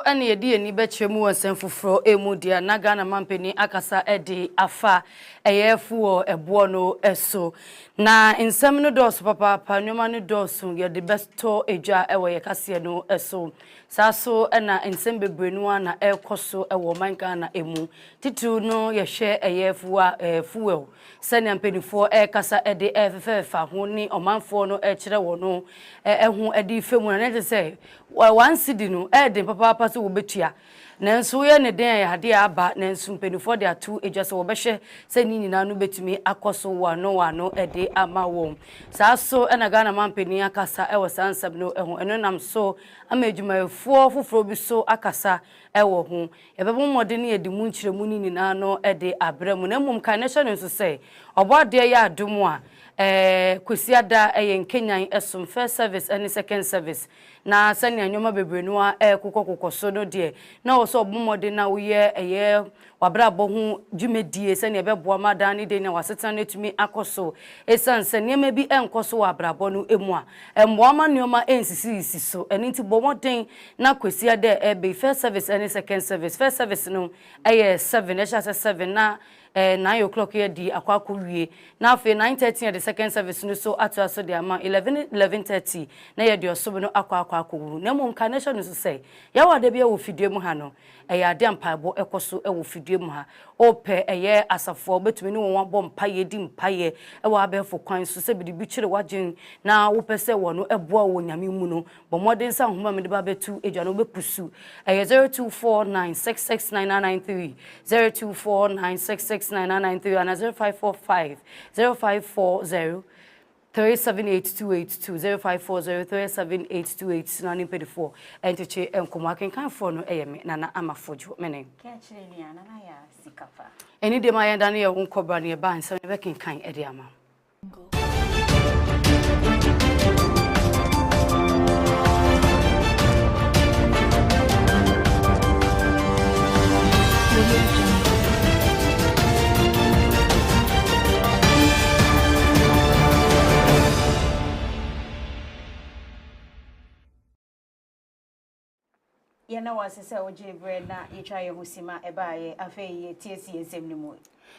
Ani edi eni bechemu wansen fufuro emu dia na Ghana mampeni akasa edi afa eyefu ebo no eso na nsem no doso papa nyoma no doso ye the besto eja ewo ye kase no eso saso na nsem bebrenu na ekoso ewo man Ghana emu titu no ye hwe eyefu fuel sene ampenifo kasa edi efefa ho ni omanfo no kire wo no ehu edi femu na ne say one cedi no eden papa so wo betua nanso ye ne den ya hade aba nanso mpenifo de atu eja so wo behwe se ni nyina no betumi akoso wano ede ama wo saso na Ghana mampeni akasa ewo sansab no ehu eno nam so ama edwumayefo foforo bi so akasa ewo ho yebebo mode ne yedi mu nkyeremu ni nyina no ede abremu na mum kan nation nso say obode ya adomu a kwesiada yenkenyan esum first service and second service na sani anyoma bebrenu a kokokoso no de na wo so obomode na wo ye wabrabo hu dwumedie sani ebeboa madani de na wasetan netumi akoso esanse niema bi enkoso wabrabo no emu a emboama nioma ensisi so enti bomoden na kwesiada ebe first service and second service first service no 7 7 na 9 o'clock ye di akwakowie na afi 9:30 the second service no so atu aso de ama 11:30 na ye di osobo no akwakowu na mo nka nation so say ya wade bia wo fidie mu ha no ya ade ampaibo ekoso wo fidie mu ha ope eye asafo betumi ni won abo mpaye di mpaye wo abefo kwan so se bidi bi kire wagen na wo pese wo no eboa wo nyame mu no bo modern sa homa me de ba betu edwa no bepusu 0249669993 0249669993 and 0545 0540 37828 0540 37828 nani pedifo entiche enkomo kan for no eyeme nana ama Fordjour mene kachire ni nana ya Sikapa eni de ma yenda ne ye wonkobra ne ba nsem be kan ede ama Yana wasese oje brenda yetwa ye husima ebaye afeye tiesi ensem ni mu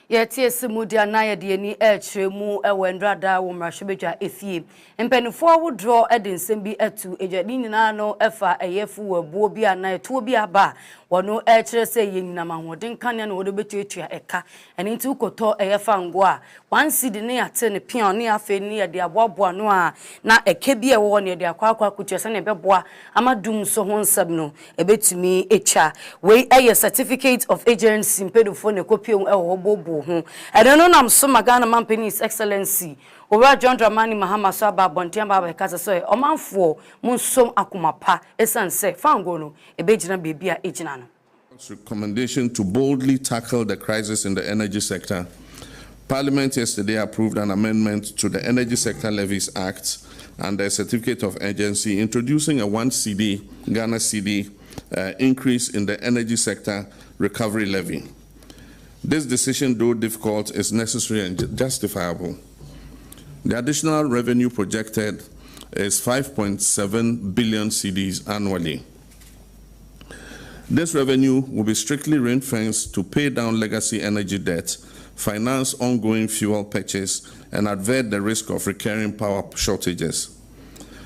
ye tiesi mu dia na ye de ni ekremu ewendrada wo mrahwebedwa efie mpenifo wodro ede nsem bi atu ejadi nyina no efa eyefu wabuo bi ana eto bi aba wono ekire se ye nyina mahoden kane na wodo betuatua eka eni nti ukoto eyefa ngo a one seed ne ate ne pion ne afe ne ye de aboaboa no a na eke bi ewo ne de akwa kutua ne beboa amadum so ho nsem no ebetumi echa we eye certificate of agency mpedofo ne kopie ewo bobo ho eno nam so Ghana Mampeni's excellency Owura John Dramani Mahama so aba bontia ba kasa so omanfo munsom akomapa esanse fango no ebegina bebia ejina no. Recommendation to boldly tackle the crisis in the energy sector Parliament yesterday approved an amendment to the Energy Sector Levies Act and the Certificate of Urgency, introducing a 1 cedi, Ghana cedi, increase in the energy sector recovery levy. This decision, though difficult, is necessary and justifiable. The additional revenue projected is 5.7 billion cedis annually. This revenue will be strictly ring-fenced to pay down legacy energy debt, finance ongoing fuel purchase, and avert the risk of recurring power shortages.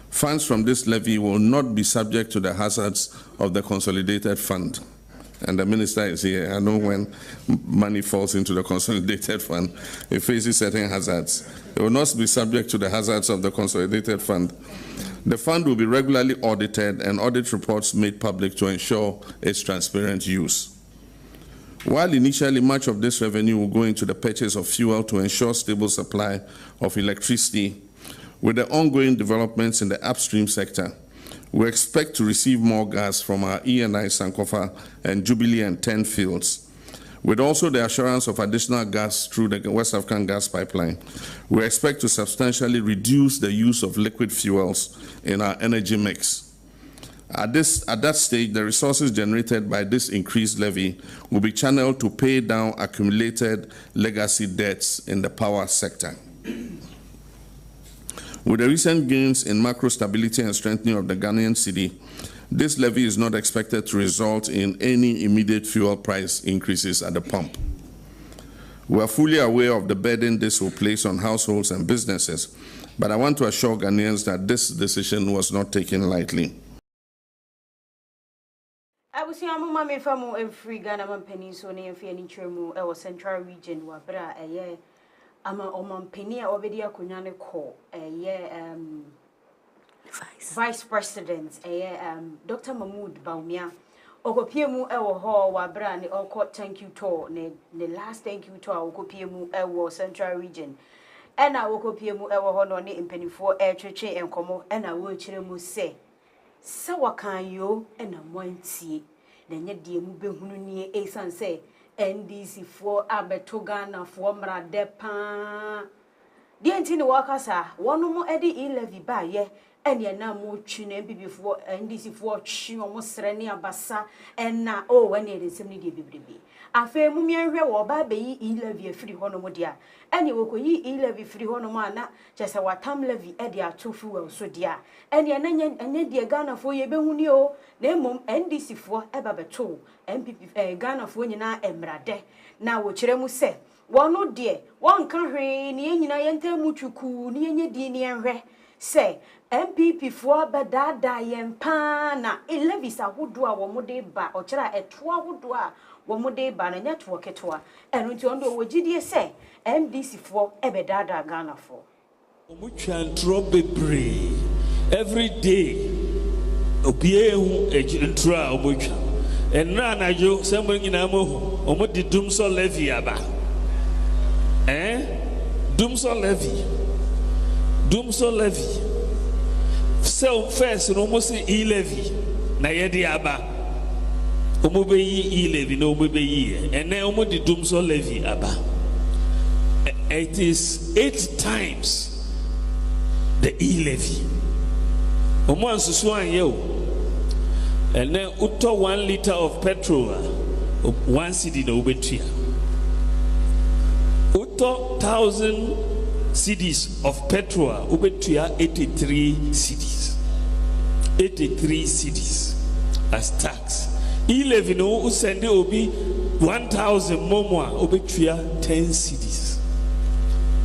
Funds from this levy will not be subject to the hazards of the consolidated fund. And the minister is here. I know when money falls into the consolidated fund, it faces certain hazards. It will not be subject to the hazards of the consolidated fund. The fund will be regularly audited and audit reports made public to ensure its transparent use. While initially much of this revenue will go into the purchase of fuel to ensure stable supply of electricity, with the ongoing developments in the upstream sector, we expect to receive more gas from our E&I Sankofa and Jubilee and 10 fields. With also the assurance of additional gas through the West African gas pipeline, we expect to substantially reduce the use of liquid fuels in our energy mix. At that stage, the resources generated by this increased levy will be channeled to pay down accumulated legacy debts in the power sector. With the recent gains in macro stability and strengthening of the Ghanaian cedi, this levy is not expected to result in any immediate fuel price increases at the pump. We are fully aware of the burden this will place on households and businesses, but I want to assure Ghanaians that this decision was not taken lightly. I was saying, I'm a family every Ghana peninsula near Fianichemu, our central region, Wabra, a year. I'm a penny already a kunyane call, a year Vice President, a year Dr. Mahmoud Baumia. Okopiemu ewo ho Wabra ne oko thank you tour, ne last thank you tour, Okopiemu ewo central region. And I Okopiemu ewo ho no ne impenifo air cheche and komo, and I will chiremu say. Sawa kan yo ena mwantie na nye die mu behunu nie esan say NDC for abeto Ghana for mrade pa die ntini wakasa wono mo edi e-levy ba ye ene na mo twi na MPP for NDC for twi mo sere ne abasa ena o ene edensem ne die bibribi afa mu mienhwe wo ba be yi e-levy afiri hono mo dia ene wo koyi e-levy firi hono mo ana chese watam levy e dia tofu we so dia ene anya die Ghana for ye behuni o na mom NDC for eba beto MPP Ghana for nyina emrade na wo kire mu se wono de won kan hwe ne nyina yenta mutwuku ne nye di ne enhwe se MPP for bedada yempa na 11 ahodo a wo mode ba o kira eto ahodo a wo mode ba na nyato ketwa eno nti ondo wo gidie se MDC for ebedada Ghana for omutwantro bebre every day obie hu ejintro a omutwa enra na jo sembo nyina mo omudi dumso levy aba dumso levy so first no mo say e-levy na yedi aba omobe yi e-levy no omobe yi ene omudi dumso levy aba. It is 8 times the e-levy. Omo ansusu anye o ene uto 1 liter of petrol 1 cedi na obetua uto 1,000 cedis of petrol obetua 83 cedis as tax. E-levy no usende obi 1,000 momwa obetua 10 cedis.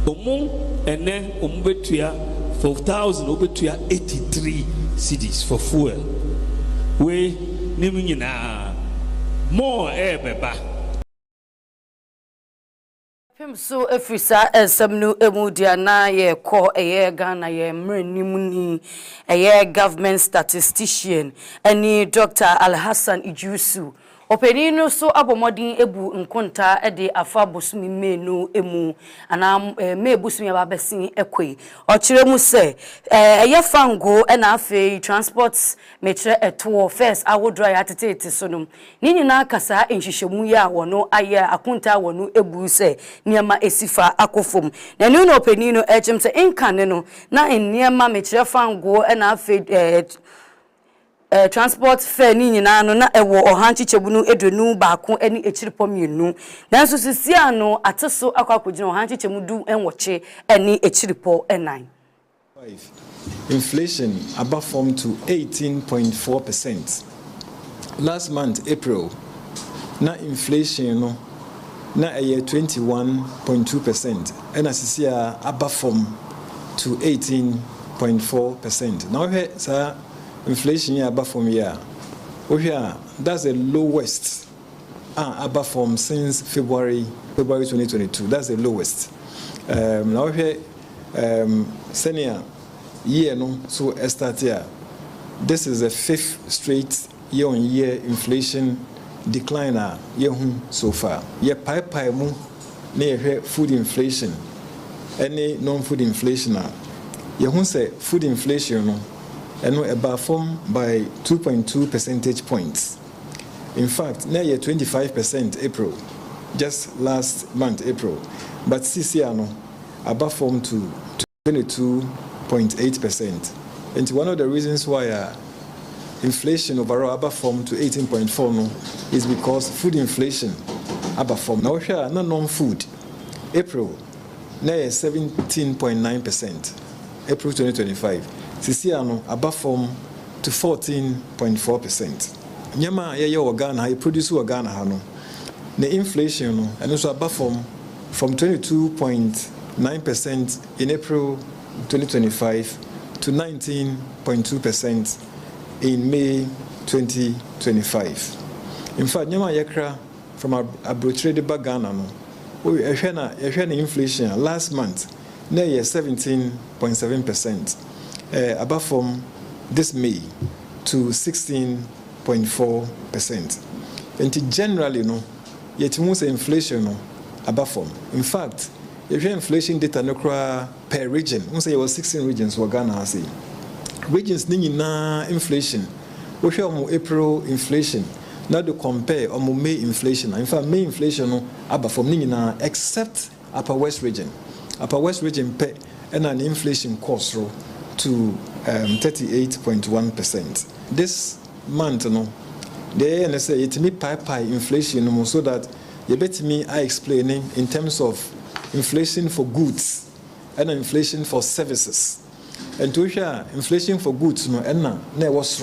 Omo ene obetua 4,000 obetua 83 cedis for fuel. We nimunyina more beba. So efisa esamnu emudia na ye ko eye Ghana ye mrenimuni eye government statistician ani Dr. Alhassan Ijusu Openino so abomodin ebu nkonta de afa bosumi menu emu ana me bosumi ababesin ekwe okire mu se eye fango na afi transport metre eto first awodro ya tetete so no ni nyina kasa enhihwemu ya wono aye akonta wono ebu se niema esifa akofom na ni no openino ejim se inkane no na niema metre fango na afi transport fare ni nyina no na ewo ohanchichebu no edwenu baako ani echiripom mienu nanso sisia no ateso akwakodina ohanchichemu du enwoche ani echiripo enan. Inflation above form to 18.4%. Last month April na inflation no na 21.2% and asisia above form to 18.4%. Now here sir inflation here above from here. Oh yeah, that's the lowest above from since February 2022. That's the lowest. Now here senior year no so start here. This is the 5th straight year-on-year inflation decline year so far. Year pie mu near food inflation. Any non-food inflation year say food inflation no and about form by 2.2 percentage points. In fact, now you're 25% April, just last month April, but this year no above form to 22.8%. And one of the reasons why inflation overall above form to 18.4 no is because food inflation above form. Now here no non-food April now 17.9%. April 2025. Sisiano above form to 14.4%. Nyama ye Ghana, he produce Ghana hano. The inflation no and also above form from 22.9% in April 2025 to 19.2% in May 2025. In fact, nyama yekra from a trade Ghana no. We inflation last month na 17.7%. Above from this May to 16.4%. And generally, no, yet most inflation no, above from. In fact, if you inflation data no per region, we say 16 regions were Ghana say. Regions ni na inflation. We show April inflation. Now to compare May inflation. In fact, May inflation no above from ni na except Upper West region. Upper West region pay and an inflation cost to 38.1%. This month, no, the NSA it me pie inflation no, so that you bet me I explaining in terms of inflation for goods and inflation for services. And to share inflation for goods, no, and na was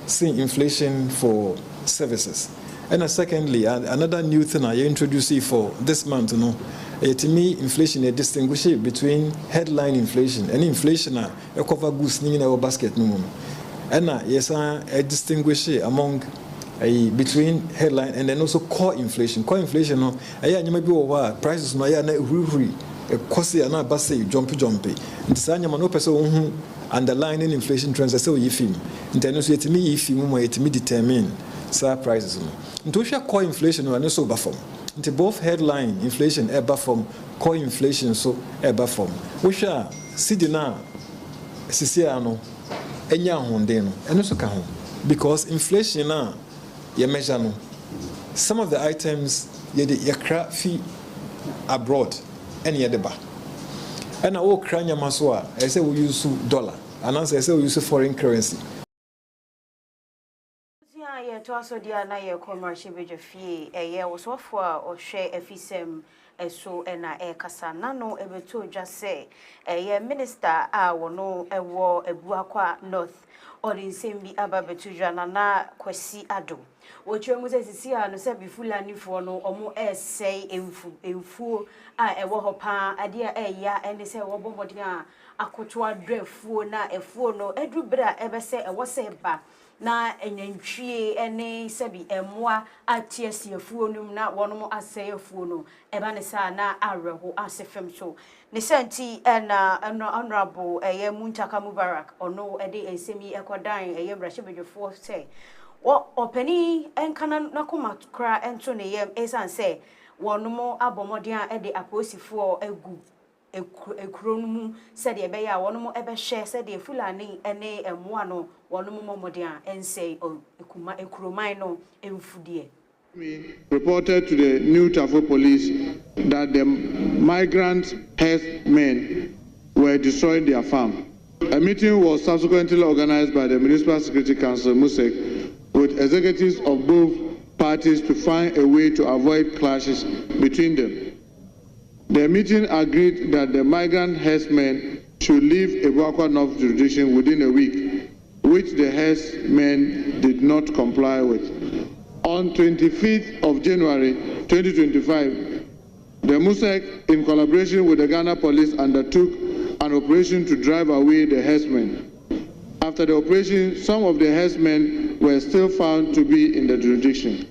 seeing inflation for services. And secondly, another new thing I introduce for this month, no. To me, inflation is distinguish between headline inflation and inflation a cover goods in our basket no. And yes, I distinguish among between headline and then also core inflation. Core inflation no, you may be over prices no ya na huri cost na base jumpy. Ntisanya no person underlying inflation trends say we film. International to me if you to me determine prices no. Nto core inflation no and so perform. Into both headline inflation eba from core inflation so eba from. We shall see the now Sisiano enya honde no eno so ka ho because inflation na ye measure no some of the items ye de yakra fi abroad any ye de ba and o kra nyama so a I say we use dollar and I say we use foreign currency. To also dia na ye commercial beje fie ye osofo a ohwe afisem eso na kasa nano ebeto dwa se ye minister a wono ewo ebuakwa north odinsem bi aba beto dwa na kwasi ado wochwe mu se sisi a no se bifulani fo no omo essay emfu a ewo ho pa ade a ya ene se wo bombodin a akoto adrefuo na efuo no edrubra ebese ewo se ba na enantwie ene sabi emwa atiesiefuo num na wonom aseyefuo no eba ne sa na areho asefem so ne santi na honorable Muntaka Mubarak ono ede esemi ekodan brahye bedwefo say openi enkana nakoma kra ento ne yam esan say wonomo abomodian e de aposifo egu ekuro no mu said ye beya wonomo ebe share said ye fulani ene emwa no wonomo momodian ensay ekuma ekuroman no emfudie. Reported to the New Tafo police that the migrant herdsmen were destroying their farm. A meeting was subsequently organized by the Municipal Security Council, MUSEC, with executives of both parties to find a way to avoid clashes between them. The meeting agreed that the migrant herdsmen should leave Ebuakwa North jurisdiction within a week, which the herdsmen did not comply with. On 25th of January 2025, the MUSEC, in collaboration with the Ghana police, undertook an operation to drive away the herdsmen. After the operation, some of the herdsmen were still found to be in the jurisdiction.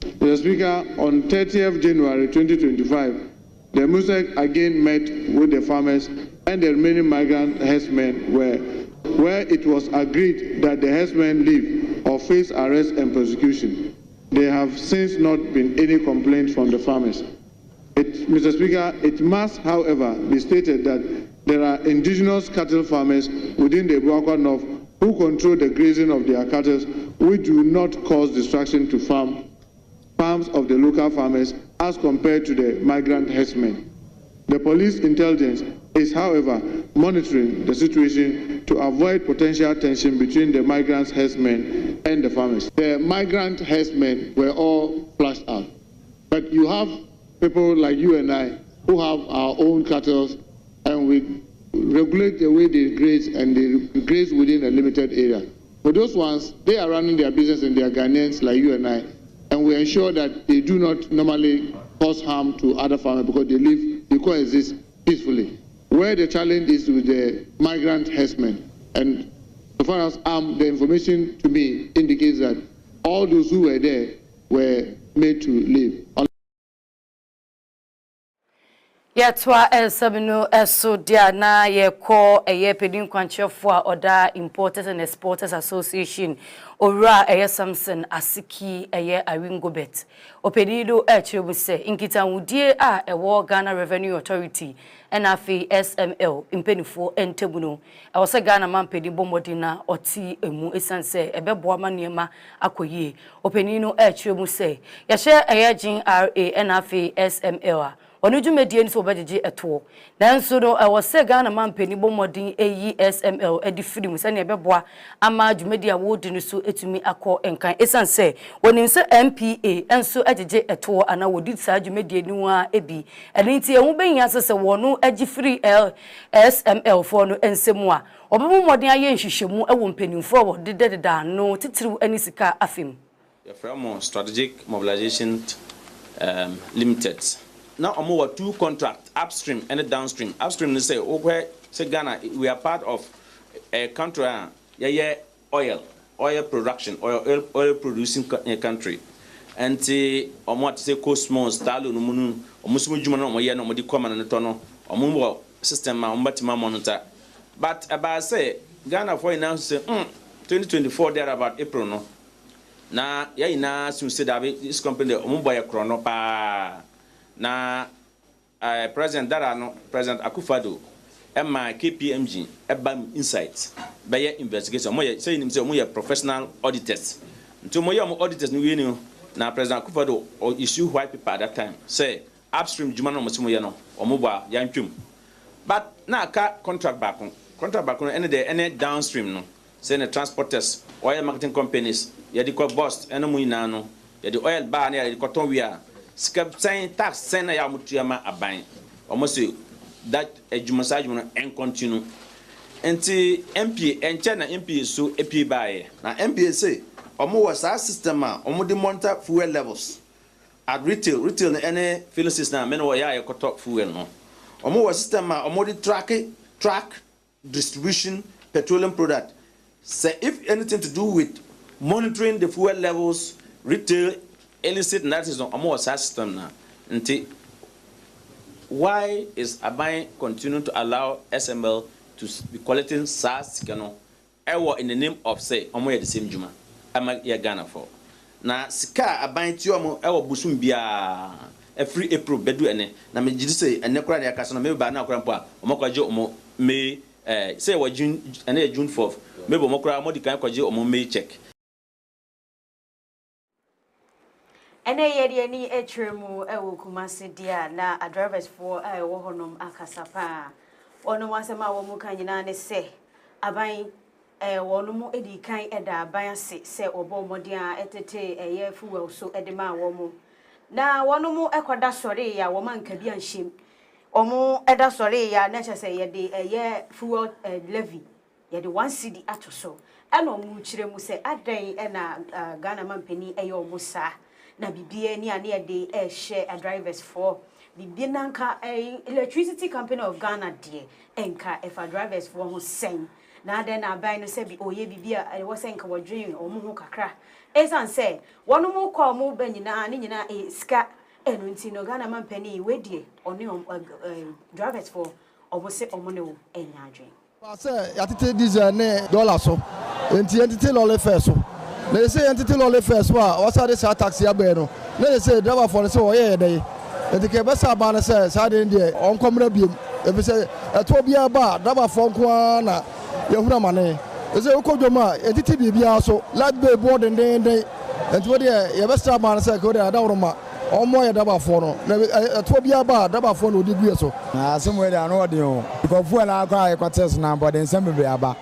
Mr. Speaker, on 30th January 2025, the MUSEC again met with the farmers and the remaining migrant herdsmen where it was agreed that the herdsmen leave or face arrest and prosecution. There have since not been any complaints from the farmers. Mr. Speaker, it must, however, be stated that there are indigenous cattle farmers within the Ebuakwa North who control the grazing of their cattle, which do not cause destruction to farms of the local farmers as compared to the migrant herdsmen. The police intelligence is, however, monitoring the situation to avoid potential tension between the migrant herdsmen and the farmers. The migrant herdsmen were all flushed out. But you have people like you and I who have our own cattle, and we regulate the way they graze, and they graze within a limited area. For those ones, they are running their business and they are Ghanaians like you and I, and we ensure that they do not normally cause harm to other farmers because they coexist peacefully. Where the challenge is with the migrant herdsmen, and so far as the information to me indicates that all those who were there were made to leave. Yatwa sabino eso dia na ye ko eye pedin kwanchefo a oda Importers and Exporters Association owura eye Samson Asiki eye Awingobet opedido chiremu se inkita wudie a ewo Ghana Revenue Authority NFA SML impenifo entebuno ewo se Ghana man pedin bomodina oti emu esanse ebeboa manema akoyie openino chiremu se ye hye eye GRA NFA SML onu dwumedie ni so obajeje eto nanso no wose Ghana mampani bomodin SML edifiri mu se ne beboa ama dwumedie a wodi ni so etumi akọ enkan esanse wonim se MPA enso ajeje eto ana wodi sa dwumedie ni wa ebi eninti ehun benya sese wonu agifiri SML fo no ensemu a obemu modin aye nhihwemu ewo mpanimfo wo dededa no titiriw anisika afim from Strategic Mobilization Limited. Now, I'm 2 contracts, upstream and downstream. Upstream, they say, okay, say Ghana, we are part of a country, oil production, oil producing country. And what say Cosmos, Talo, Munu, or Muslim Juman, or Yan, or the common and tono, or Mumbo system, Batima monitor. But about say, Ghana for now say, 2024, there about April, no. Now, soon said this company, Mumbai Chrono pa. Na President Darano, President Akufado, and my KPMG, Apam Insights, by your investigation, saying himself, we are professional auditors. To my auditors, new now President Akufado or issue white paper at that time, say upstream Jumano Masumuyano or Muba Yankum. But now contract back on any downstream, no, saying the transporters, oil marketing companies, Yadiko Bost, and Muinano, the oil bar near the cotton we are. Saying tax send ya mutuyama aban almost that ejumasajum and continue enti MP and China MP so EP by na MPA say omo was our system omo de monitor fuel levels at retail any filling system men wo ya ekotop fuel no omo was system omo de track distribution petroleum product say if anything to do with monitoring the fuel levels retail illicit and that is a more system now. Why is Abai continuing to allow SML to be collecting SARS in the name of say the same Juma? ama ye Ghana for na sika aban ti omo e wo busum bia every April bedu ene na me gidi say ene kora ya kaso na me ba na kora mpo a omo kwaje omo May say wa June ene June 4th me bo mo kora mo di kan kwaje omo May check ene ye ni etremu e wo Kumasi dia na a drivers for e wo honom akasapa ono wasema wo mu kan nyina ne se aban wono mu edi kan eda aban ase se obo modin a etete eye fuel so edema wo mu na wono mu ekoda sore ya wo man ka bi anhyem omo eda sore ya na chese ye de eye fuel levy ye de 1 cedi ato so eno mu kire mu se adan na Ghana mampani eye omo sa na bibie ni ane ye de share drivers for bibie nanka electricity company of Ghana de enka if drivers for ho sen na den aban no se bi oye bibia wo se nka wodwen omo ho kakra esan se wono mu kwa mu banyina ne nyina ska eno nti no Ghana mampani wedie one drivers for obose omo ne wo enya adwen ba se yatete diesel ne dollar so enti entity lole first so na se entity lole first wa wasade sa taxi abe no na se driver for se wo ye dey enti ke be sa ba na se sa de ndie onkomra biem ebi se eto bia ba driver for nko na yehura mane ese ukodwoma entity bibia so lag be board den enti wo de ye be sa ba na se ko de adawroma omo ye daba fo no na eto bia ba daba fo no odigu so na asemo de anu ode o because fu na akwa test na but den sem be aba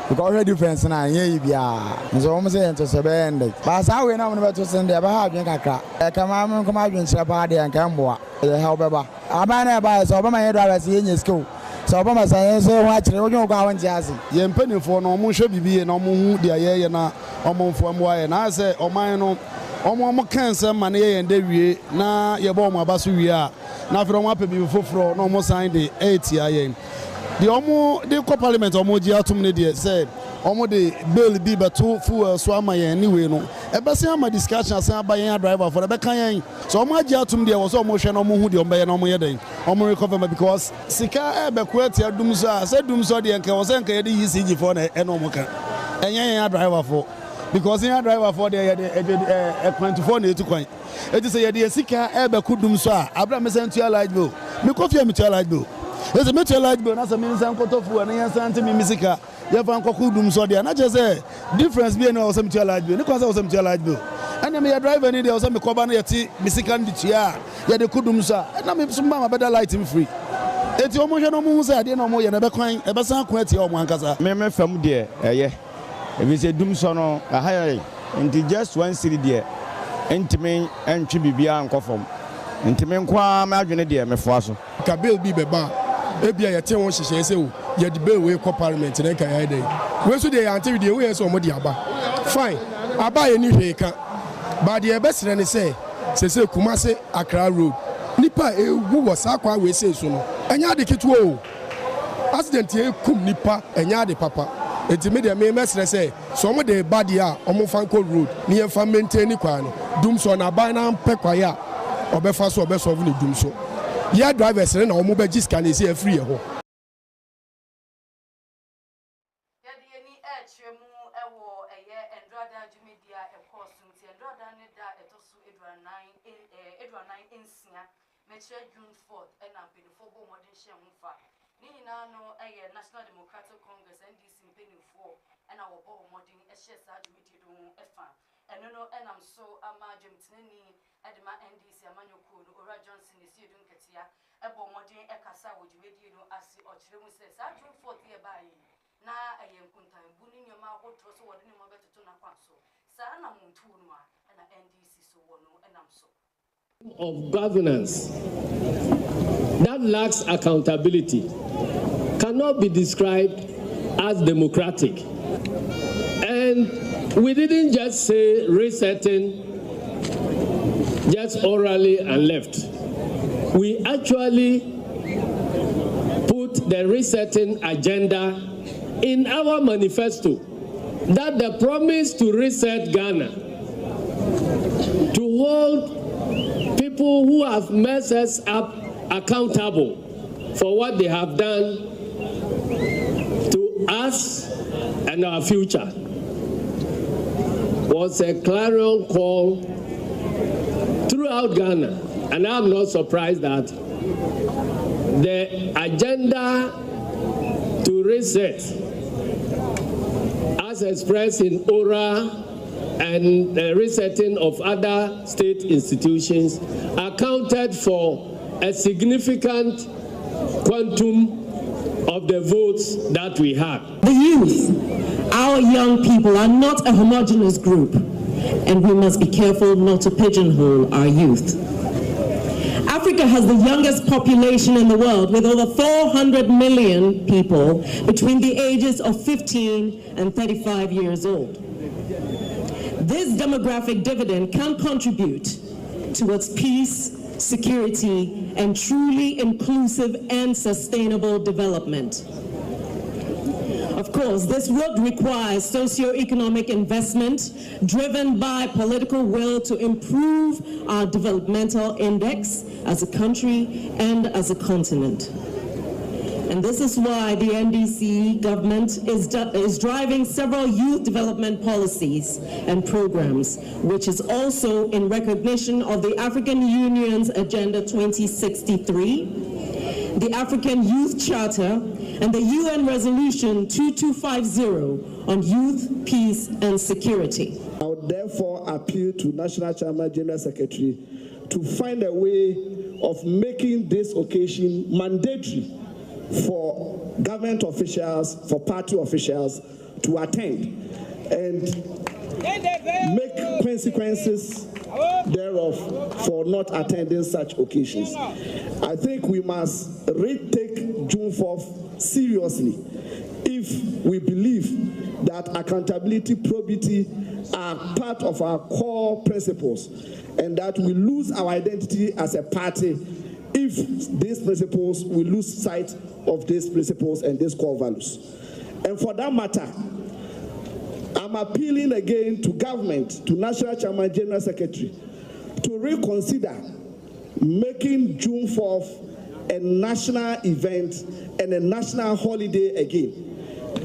because already difference na ye bia nso omo se ento se be ende ba sa we na mo be to se nde ba ha adwen kakra e kama mo kama adwen sira ba de nka mboa e ha obeba aba na ba so obama ye driver se ye skill so obama sa ye so ho akire onyo kwa won jiazi ye mpanifo no omo hwe bibiye na omo hu de ye na omo mfo mo aye na se oman no omo kanse ma na ye nde wie na ye bo omo abaso wie a na afro omo apebi foforo na omo sign de 8 aye the omo de ko parliament omo ji atum ne de say omo de bill bi beto fuel so ama ye anyway no e be se ama discussion asan abayen driver for be kan yen so omo ji atum de wo so omo hwe na omo hu de omo be ye na omo ye den omo recover because sika e be ko atia dum so a say dum so de nka wo se nka ye de UCG for na e no omo kan enyen driver for because in driver for the 24 na etukwan eti say ye sika e be kudum so a abra me sent to light bill me coffee me to light bill ezi me to light bill na say me nsan kotofu na yan santi me sika ye fa nkokudum so de na je say difference be na o say me to light bill ni kwa say o say me to light bill and me driver ni de o say me koba na ye ti me sika ndi tua ye de kudum so na me so ma better light me free eti o mo hwe no mo hu say ade na mo ye na be kwan e be san kwa ati o mo ankasa me fam de eye if you say dum so no a higher into just 1 city there entime entwi bibia nkofom entime nkwa ma adwene de me foa so ka bill bi beba e bia ye te won hyehyɛ se wo ye de bill we ko parliament na ka ya dey we so de ya ante de we so mo de aba fine aba ye ni hwe ka ba de e besere ne se Kumasi Accra road nipa e wu wo sa kwa we se so no enya de ketuo o accident e kum nipa enya de papa enti me de me mesere say so mo de body a omo fanko road ni e fa maintain kwa no dum so na ban na pe kwa ya obefa so obesolve ni dum so ya drivers na omo be giska na see free ho ya de ni e chemu e wo eye endrada jumedia e course nti endrada ne da etosu edwa9 insia metre June 4th e na penifo bo modern share mfa ni nyina no eye National Democratic Congress NDC penifo e na wo bo modern e share sa jumedia do efa eno no e nam so ama jemtinani e de ma NDC amanyoko no Ora Johnson esi edun ketia e bo modern e kasa wo jumedia no asi o kire mu se sa June 4th e ba yi na eye nkuntan bu ni nyoma ahotro so wo de ni mo betoto na kwaso sa na muntu no a na NDC so wo no e nam so of governance that lacks accountability cannot be described as democratic. And we didn't just say resetting just orally and left. We actually put the resetting agenda in our manifesto, that the promise to reset Ghana, to hold people who have messed us up accountable for what they have done to us and our future. was a clarion call throughout Ghana, and I'm not surprised that the agenda to reset, as expressed in ORA and the resetting of other state institutions, accounted for a significant quantum of the votes that we had. The youth, our young people, are not a homogeneous group, and we must be careful not to pigeonhole our youth. Africa has the youngest population in the world, with over 400 million people between the ages of 15 and 35 years old. This demographic dividend can contribute towards peace, security, and truly inclusive and sustainable development. Of course, this would require socio-economic investment driven by political will to improve our developmental index as a country and as a continent. And this is why the NDC government is driving several youth development policies and programs, which is also in recognition of the African Union's Agenda 2063, the African Youth Charter, and the UN Resolution 2250 on youth, peace, and security. I would therefore appeal to National Chairman General Secretary to find a way of making this occasion mandatory for government officials, for party officials to attend, and make consequences thereof for not attending such occasions. I think we must retake June 4th seriously if we believe that accountability, probity are part of our core principles, and that we lose our identity as a party if these principles, we lose sight of these principles and these core values. And for that matter, I'm appealing again to government, to National Chairman General Secretary, to reconsider making June 4th a national event and a national holiday again.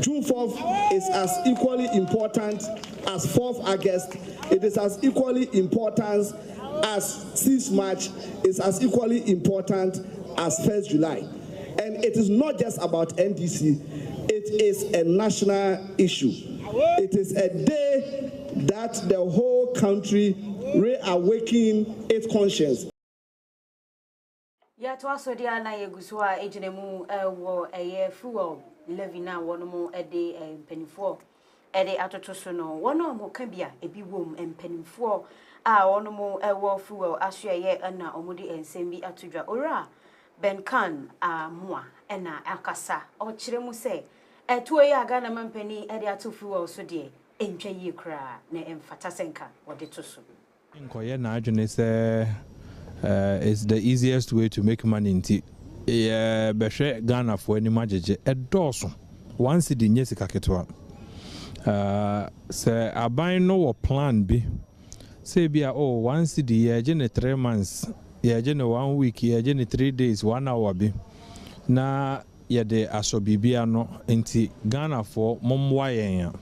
June 4th is as equally important as 4th August. It is as equally important as 6th March, is as equally important as 1st July. And it is not just about NDC, it is a national issue. It is a day that the whole country reawaken its conscience. Ya to asodia na yeguso a ejinemu wo eye fuel levy na wono ede mpanimfo ede atoto so no wono mo ka bia ebi wom mpanimfo a wono mo wo fuel ahweye na omudi ensem bi atodwa ora benkan moa na akasa o kire mu se etuo ye aga na mampani ede ato fuel so de entwa yi kra na emfata senka wode to so nkoye na adwene se it's the easiest way to make money inti behwe Ghana for any majeje edoso one cedi nye sika ketwa se aban no wo plan bi say bia oh one cedi ye je ne 3 months ye je ne 1 week ye je ne 3 days 1 hour bi na ye de asobibia no inti Ghana for momwa yen.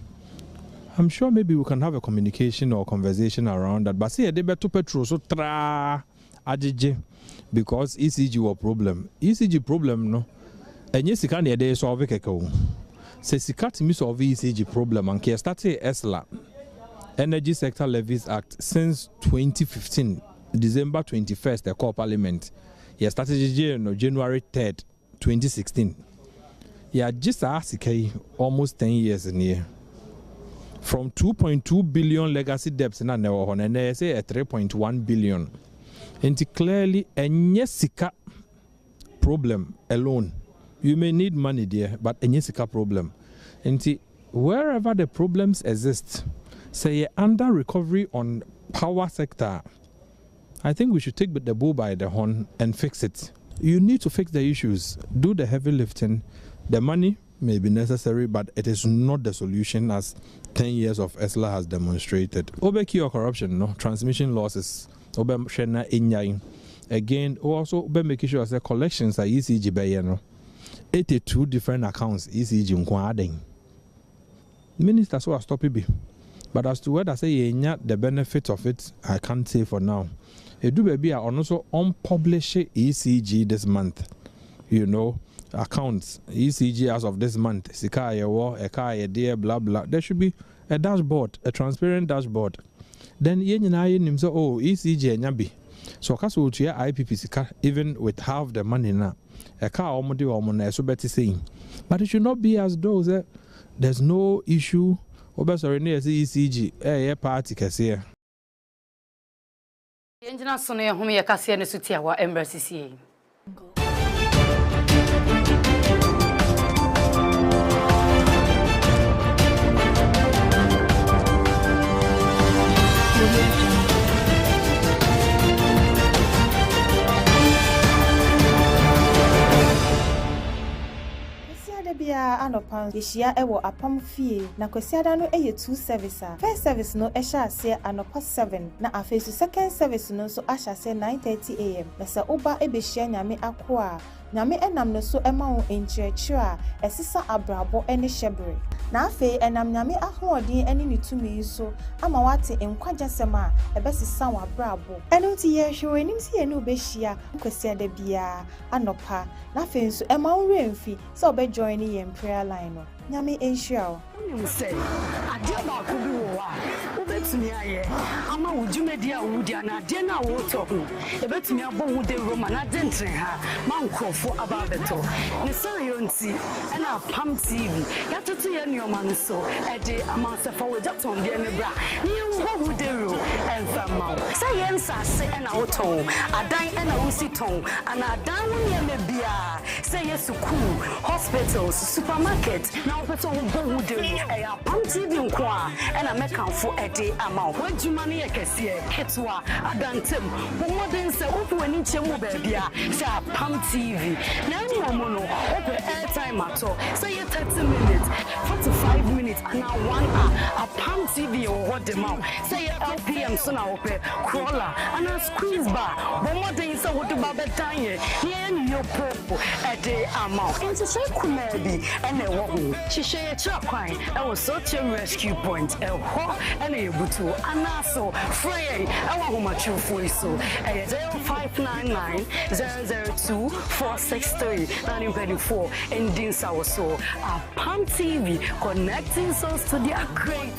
I'm sure maybe we can have a communication or conversation around that, but see, they better petrol so tra adije because ECG was problem. ECG problem no, and yes, you can't they solve it. Say Sikapa me solve ECG problem and can start ESLA Energy Sector Levies Act since 2015 December 21st the core parliament. Yeah, started no January 3rd 2016. Yeah, just ask almost 10 years in here. From 2.2 billion legacy debts in Anewahon and they say a 3.1 billion. And clearly a Nyesika problem alone. You may need money there, but a Nyesika problem. And wherever the problems exist, say under recovery on power sector, I think we should take the bull by the horn and fix it. You need to fix the issues, do the heavy lifting. The money may be necessary, but it is not the solution as 10 years of ESLA has demonstrated. Obeki corruption, no transmission losses. Again, also making sure that collections are ECG by 82 different accounts ECG. Ministers who are stopping, but But as to whether say yenya the benefit of it, I can't say for now. Edu baby are also unpublish ECG this month. You know, accounts ECG as of this month. Sikapa blah blah. There should be a dashboard, a transparent dashboard. Then yen so oh ECG nyabi. So kaso to IPP sika even with half the money now. A car omodi omona so better saying. But it should not be as though there's no issue. Sorry, near ECG, party kase. Engineer Sonia Homia Cassia Sutia wa embassy. Bia anopan yeshia ewo apam fie na kwasiada no eye 2 service a first service no ehya ase anopa 7 na afesu second service no so ahya ase 9:30 am na se oba ebehia nyame akoa nyame enam no so ema wo enkyerɛkyerɛ a ɛsesa abrabo ene hyebre na afe enam nyame ahoɔden ene nitumi so ama wate nkwagyasɛm a ɛbɛsesa wo abrabo ɛno nti yɛhwe enim si yɛne obehia kwasiada bia anopa na afe nso ema wo remfi sɛ obejoin yɛn prayer line no nyame enhia wo say adia ba ko bi wo a obetumi aye ama wo dwumadi a wo dia na adia na wo to ho ebetumi abo wo de roma na dentre ha ma nkrofo aba beto ne so yonti na Apam TV ya tutu ye nioma no so e de amansefa wo jaton de ne bra ni wo de ro enfama say yen sase na wo ton adan na wo si ton ana adan wo ne bia say yesuku hospitals supermarket na wo beto wo de ro Apam TV nkwa na mekanfo ede ama wadwuma ne yekese ketwa adantem bomodin se wo ani chemu ba bia se Apam TV na nyomo no ope airtime ato say 30 minutes 45 minutes and 1 hour Apam TV wo de ma say LPM so na ope crawler and squeeze bar bomodin se wo de ba bedan ye ye nyo popo ede ama nti say kuma bi na wo ho hihye tra kwan I was such a rescue point. A ho and a butu anaso free. I want my true voice so 0599 002 463 924 ending our so Apam TV connecting souls to the great.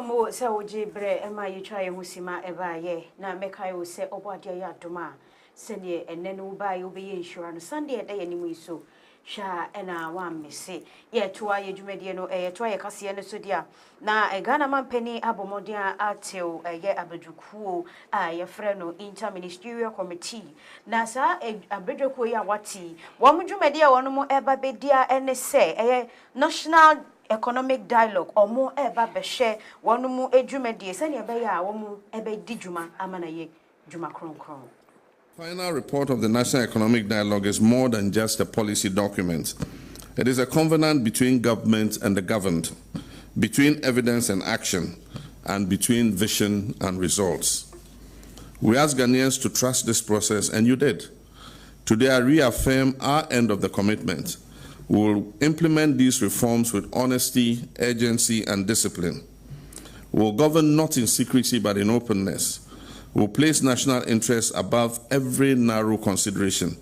Mo se oje bre ema ye twa ye husima eba ye na meka yo se obade ya doma se ne enne no ba ye obe ye insure no Sunday eda ye nimu so sha ena wa mese ye toa ye dwumade no ye toa ye kase ne so dia na Ghana mampani abomodin atew ye abadukuo a ye frɛ no interministerial committee na sa abadukuo ya wati wo mo dwumade ye wono mo eba bedia ene se ye national economic dialogue omo eba behwe wonu mu edwumade se ne ebe ya wo mu ebe di dwuma amana ye dwuma kronkron. Final report of the National Economic Dialogue is more than just a policy document. It is a covenant between government and the governed, between evidence and action, and between vision and results. We ask Ghanaians to trust this process, and you did. Today I reaffirm our end of the commitment. We will implement these reforms with honesty, urgency, and discipline. We will govern not in secrecy but in openness. We will place national interests above every narrow consideration.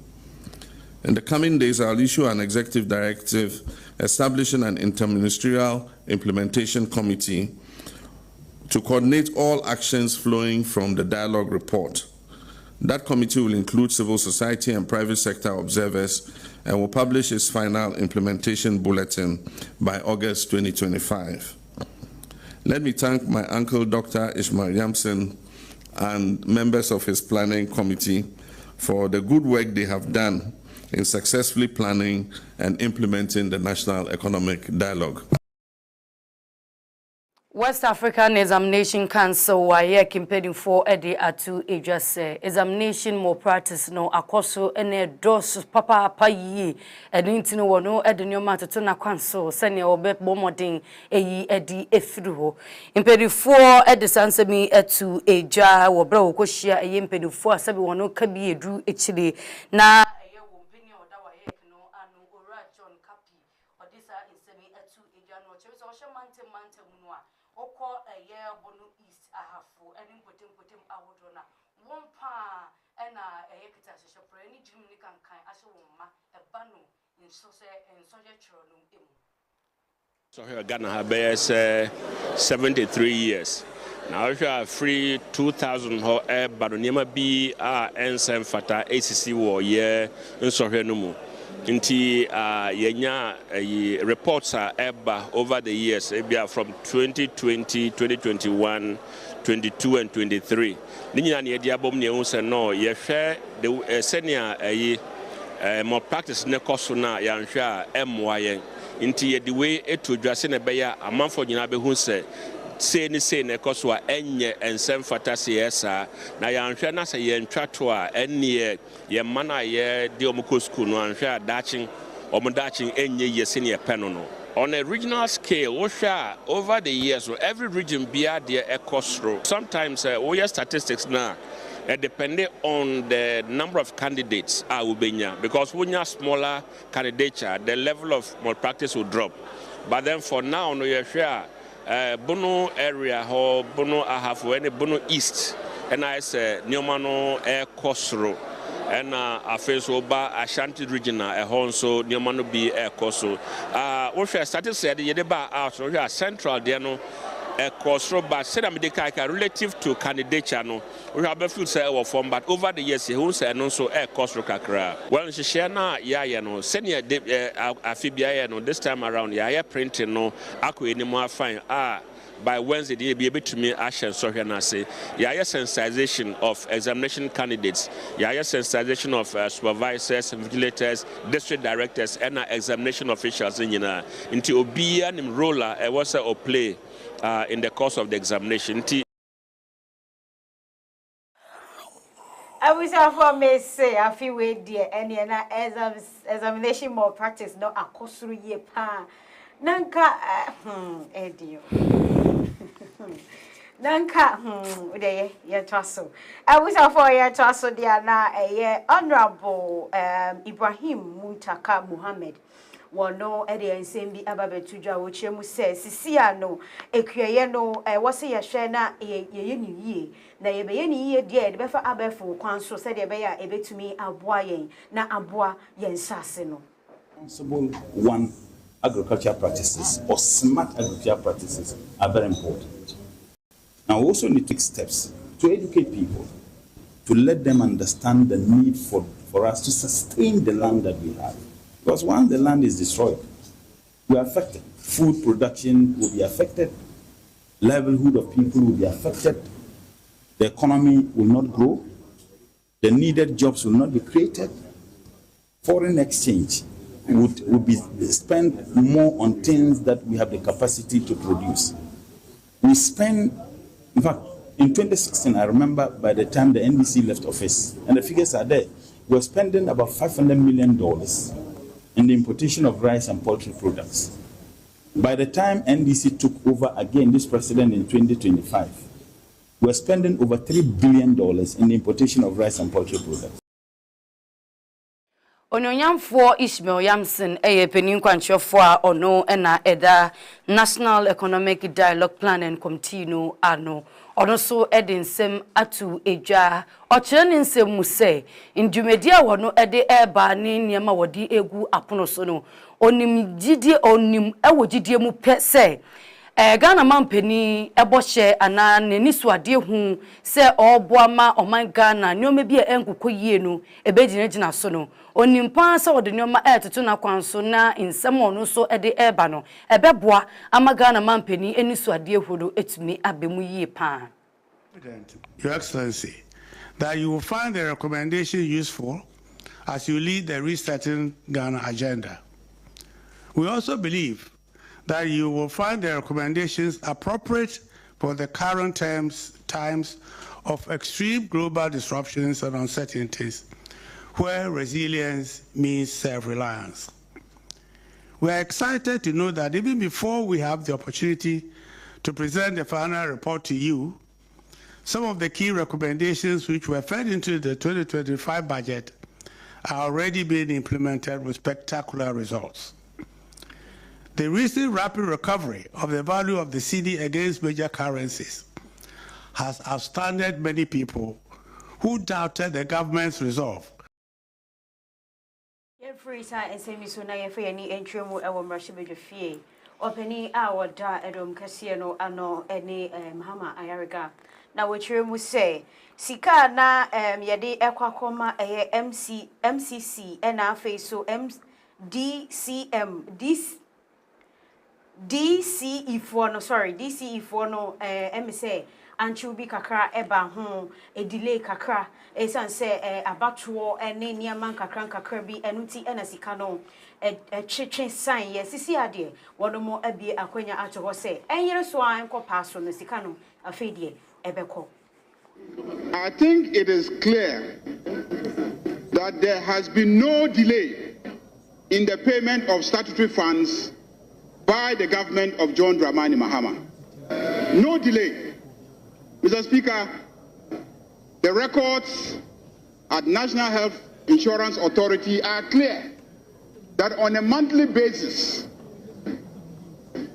In the coming days, I'll issue an executive directive establishing an interministerial implementation committee to coordinate all actions flowing from the dialogue report. That committee will include civil society and private sector observers and will publish its final implementation bulletin by August 2025. Let me thank my uncle, Dr. Ishmael Yamson, and members of his planning committee for the good work they have done in successfully planning and implementing the National Economic Dialogue. West African Examination Council waye campaigning for Eddie Atu Ejase examination more practice no akoso ene dos papa yi edintino wono edenoma to na council sene obe bomodin eyi edi efriho impedifo edisansemi etu eja wo bra wo kohia eye impedifo asabi wono kabi edu echire na eye wo mpeni oda waye no anu ora John Kapi odisa insemi etu eja no cheso o mante mu no a oko eye bonu east ahafu eni potem awodona one pa ena eye kita sheshopre ni jimni kan ashe womma ebanu insoje chiro no emu. So here Ghana have 73 years. Now we are free 2000 ho badoniema bi ensem fata ACC war year nso here no mu. Inti yenya reports are eba over the years from 2020, 2021, 22 and 23. Ninya na yedi abom ne hu se no ye hwe the senior more practice ne koso na ya nhwe a emwa yen. Inti yedi we eto dwase ne beya amanfo nyina be hu se say ne koso a enye ensem fata se yesa na ya nhwe na se ye ntwato a enne ye mana ye de omko school no nhwe a dachin omdachin enye ye senior penono. On a regional scale, over the years, so every region be their ecosro. Sometimes we statistics now depending on the number of candidates because when you have smaller candidature, the level of malpractice will drop. But then for now, no you share Bono area or Bono Ahafu any Bono East, and I say Niomano ecosro. And a face over Ashanti region, a honso, Niomano be a coso. What I started said, Yedeba out, so we are central, Diano, a coso, but said America relative to candidate channel. We have a few say form, but over the years, he won't say and also a coso kakra. Well, she share na no, senior Afibia, no, this time around, ya printing no, Aku anymore fine. By Wednesday, they'll be able to me action so here and say, sensitization of examination candidates, sensitization of supervisors, vigilators, district directors, and examination officials in into Obia and roller was a play in the course of the examination. I wish I may say I feel way dear any examination more practice no akosuru ye pa nanka edio. Nanka de ye twaso I wish for ye twaso dia na honorable Ibrahim Muntaka Muhammad wono ede ensem bi ababetudwa wo kyemu se sisia no ekuye no wose ye hwe na ye ni yie na ye be ye ni yie de de befa abefo kwan so se de be ya ebetumi aboa yen na aboa yen sase no responsible one agricultural practices or smart agricultural practices are very important. Now we also need to take steps to educate people, to let them understand the need for us to sustain the land that we have. Because once the land is destroyed, we are affected. Food production will be affected, livelihood of people will be affected, the economy will not grow, the needed jobs will not be created, foreign exchange would be spent more on things that we have the capacity to produce. We spend, in fact, in 2016, I remember by the time the NDC left office, and the figures are there, we're spending about $500 million in the importation of rice and poultry products. By the time NDC took over again, this president in 2025, we're spending over $3 billion in the importation of rice and poultry products. Onyonyamfo Ishmael Yamson penin kwanchofo a ono na eda National Economic Dialogue Plan and Committee no ano ono so edinsem atu edwa ochire nsem mu se ndwumedia wono ede eba ne niema wodi egu apono so no onim gidie onim ewogidie mu pese Ghana mampeni ebohye ana neni suade hu se oboama oman Ghana nyoma bi enkuko yie no ebegyina so no onimpa se wode nyoma eteto na kwanso na nsem ono so ede eba no ebeboa ama Ghana mampeni eni suade hu do etumi abemu yie pa. Your Excellency, that you will find the recommendation useful as you lead the Restarting Ghana agenda. We also believe that you will find the recommendations appropriate for the current times of extreme global disruptions and uncertainties, where resilience means self-reliance. We are excited to know that even before we have the opportunity to present the final report to you, some of the key recommendations which were fed into the 2025 budget are already being implemented with spectacular results. The recent rapid recovery of the value of the cedi against major currencies has astounded many people who doubted the government's resolve. Na wachire mu say sika na yede ekwakoma MCC na afei so DCE for no say anchubi kakra eba ho a delay kakra esan say abatuo ene niaman kakra bi enuti ena sika no chichen sign yes sisi ade wono mo abie akwanya ato ho say enyere so an kopa so no sika no afei de ebeko. I think it is clear that there has been no delay in the payment of statutory funds by the government of John Dramani Mahama. No delay. Mr. Speaker, the records at National Health Insurance Authority are clear that on a monthly basis,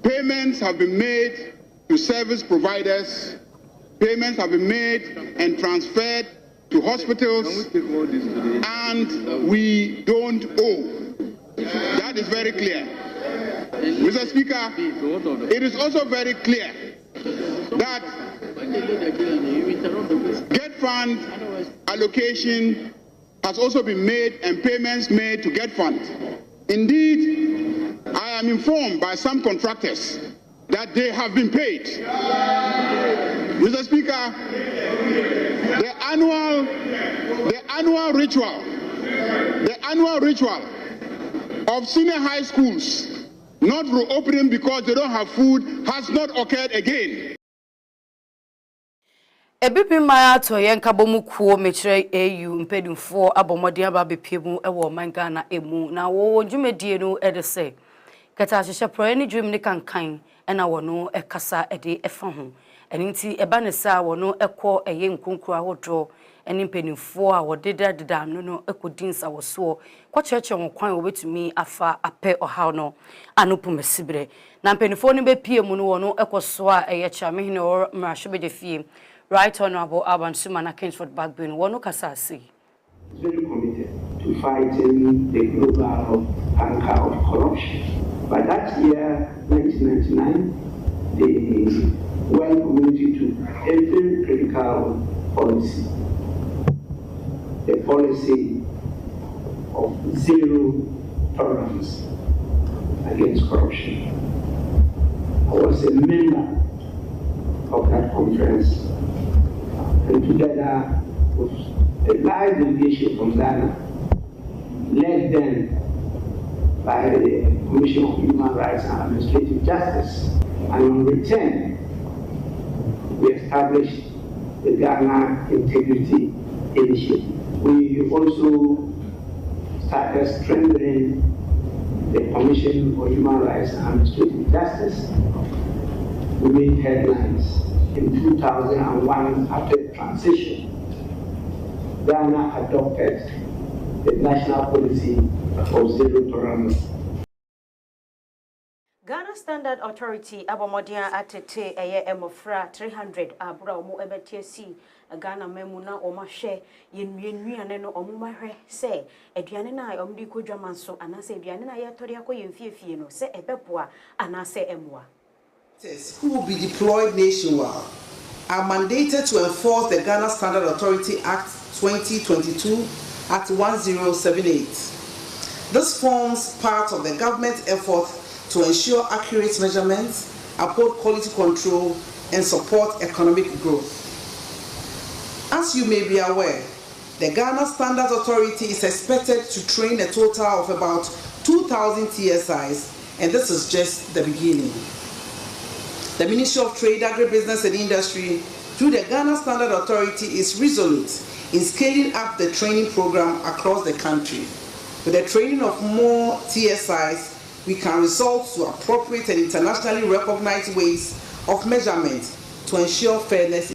payments have been made to service providers, payments have been made and transferred to hospitals, and we don't owe. That is very clear. Mr. Speaker, it is also very clear that Get Fund allocation has also been made and payments made to Get Fund. Indeed, I am informed by some contractors that they have been paid. Mr. Speaker, the annual ritual of senior high schools not reopening because they don't have food has not occurred again. Ebipi maya to yenka bomu kuo mechire EU mpedumfo abomode aba bepemu ewo mangana emu na wo dwumedie no edese kata hyehyɛ pro ani dwum ne kankan ena wono ekasa ede efa ho eninti eba ne sa wono ekɔ eye nkonkuru ahodo eni mpedumfo a wodedada no ekodinsa woso kwakyereche ho kwan obetumi afa apɛ ɔhaw no anopu mesibre na mpedumfo no bepiemu no wono ekoso a eye chamehne or mrahwebede fie. Right Honorable Nsroma Kaseɛbɔ backbone Nsroma Kaseɛbɔ. Very committed to fighting the global anchor of corruption. By that year, 1999, the world community took a very critical policy, the policy of zero tolerance against corruption. I was a member of that conference. And together with a large delegation from Ghana, led then by the Commission of Human Rights and Administrative Justice. And in return, we established the Ghana Integrity Initiative. We also started strengthening the Commission for Human Rights and Administrative Justice. We made headlines. In 2001, after the transition, Ghana adopted the national policy of zero tolerance. Ghana Standard Authority abomodia atete eye emofra 300 abura omo ebetiesi Ghana memuna omahwe yennuane no omumahwe se aduane na omdi kodwaman so anase aduane na yetori akoyemfiefie no se ebeboa anase emwa. Who will be deployed nationwide are mandated to enforce the Ghana Standard Authority Act 2022 at 1078. This forms part of the government's effort to ensure accurate measurements, uphold quality control, and support economic growth. As you may be aware, the Ghana Standard Authority is expected to train a total of about 2,000 TSIs and this is just the beginning. The Ministry of Trade, Agribusiness and Industry, through the Ghana Standard Authority, is resolute in scaling up the training program across the country. With the training of more TSIs, we can resort to appropriate and internationally recognized ways of measurement to ensure fairness